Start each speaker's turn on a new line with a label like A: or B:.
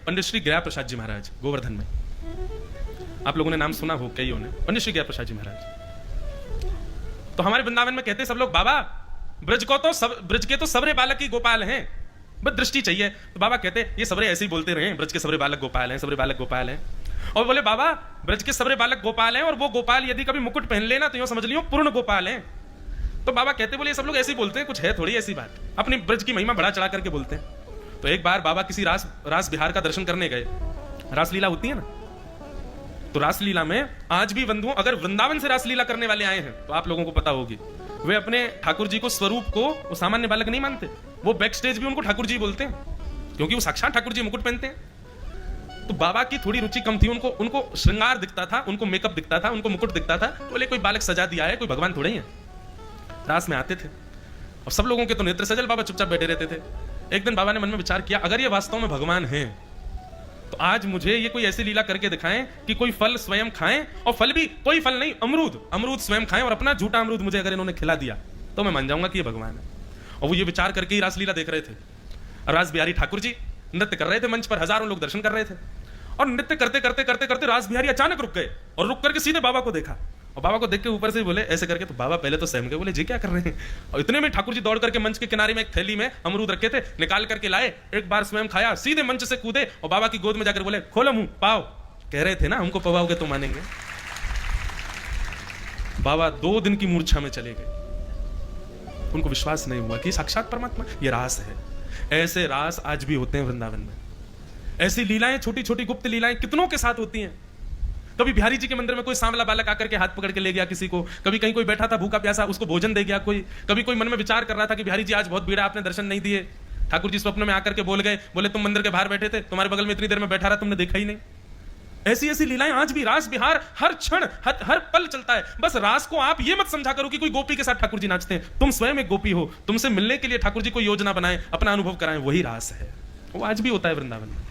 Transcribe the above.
A: पंडित श्री गिरिया प्रसाद जी महाराज गोवर्धन में, आप लोगों ने नाम सुना हो कईयों ने, पंडित श्री गिरिया प्रसाद जी महाराज। तो हमारे वृंदावन में कहते सब लोग, बाबा ब्रज के तो सबरे बालक ही गोपाल हैं, बस दृष्टि चाहिए। तो बाबा कहते ये सबरे ऐसे ही बोलते रहे, ब्रज के सबरे बालक गोपाल हैं, सबरे बालक गोपाल हैं। और बोले बाबा ब्रज के सबरे बालक गोपाल हैं, और वो गोपाल यदि कभी मुकुट पहन लेना तो यूं समझ लियो पूर्ण गोपाल हैं। तो बाबा कहते बोले ये सब लोग ऐसे ही बोलते हैं, कुछ है थोड़ी ऐसी बात, अपनी ब्रज की महिमा बढ़ा चढ़ा करके बोलते हैं। तो एक बार बाबा किसी रास बिहार का दर्शन करने गए, रासलीला होती है ना, तो रासलीला में आज भी बंधुओं अगर वृंदावन से रासलीला करने वाले आए हैं तो आप लोगों को पता होगी, वे अपने ठाकुर जी को स्वरूप को वो सामान्य बालक नहीं मानते, वो बैक स्टेज भी उनको ठाकुर जी बोलते हैं, क्योंकि वो साक्षात ठाकुर जी मुकुट पहनते हैं। तो बाबा की थोड़ी रुचि कम थी, उनको श्रृंगार दिखता था, उनको मेकअप दिखता था, उनको मुकुट दिखता था, तो बोले कोई बालक सजा दिया है, कोई भगवान थोड़े ही है। रास में आते थे और सब लोगों के तो नेत्र सजल, बाबा चुपचाप बैठे रहते थे। एक दिन बाबा ने मन में विचार किया, अगर ये वास्तव में भगवान है तो आज मुझे ये कोई ऐसी लीला करके दिखाएं कि कोई फल स्वयं खाएं, और फल भी कोई फल नहीं, अमरूद स्वयं खाएं, और अपना झूठा अमरूद मुझे अगर इन्होंने खिला दिया तो मैं मान जाऊंगा कि ये भगवान है। और वो ये विचार करके ही रासलीला देख रहे थे। रास बिहारी ठाकुर जी नृत्य कर रहे थे, मंच पर हजारों लोग दर्शन कर रहे थे, और नृत्य करते करते करते करते रास बिहारी अचानक रुक गए और रुक करके सीधे बाबा को देखा, और बाबा को देख के ऊपर से बोले ऐसे करके। तो बाबा पहले तो सहम गए, बोले जी क्या कर रहे हैं। और इतने में ठाकुर जी दौड़ करके मंच के किनारे में एक थैली में अमरूद रखे थे, निकाल करके लाए, एक बार स्वयं खाया, सीधे मंच से कूदे और बाबा की गोद में जाकर बोले खोलो मुंह पाओ। कह रहे थे ना हमको पवाओगे तो मानेंगे। बाबा 2 दिन की मूर्छा में चले गए, उनको विश्वास नहीं हुआ कि साक्षात परमात्मा ये रास है। ऐसे रास आज भी होते हैं वृंदावन में, ऐसी लीलाएं छोटी छोटी गुप्त लीलाएं कितनों के साथ होती हैं। कभी बिहारी जी के मंदिर में कोई सांवला बालक आकर के हाथ पकड़ के ले गया किसी को, कभी कहीं कोई बैठा था भूखा प्यासा उसको भोजन दे गया कोई, कभी कोई मन में विचार कर रहा था कि बिहारी जी आज बहुत भीड़ है आपने दर्शन नहीं दिए, ठाकुर जी स्वप्न में आकर के बोल गए, बोले तुम मंदिर के बाहर बैठे थे, तुम्हारे बगल में इतनी देर में बैठा रहा तुमने देखा ही नहीं। ऐसी ऐसी लीलाएं आज भी रास बिहार हर क्षण हर पल चलता है। बस रास को आप ये मत समझा करो कि कोई गोपी के साथ ठाकुर जी नाचते हैं, तुम स्वयं एक गोपी हो, तुमसे मिलने के लिए ठाकुर जी को योजना बनाए, अपना अनुभव कराएं, वही रास है। वो आज भी होता है वृंदावन में।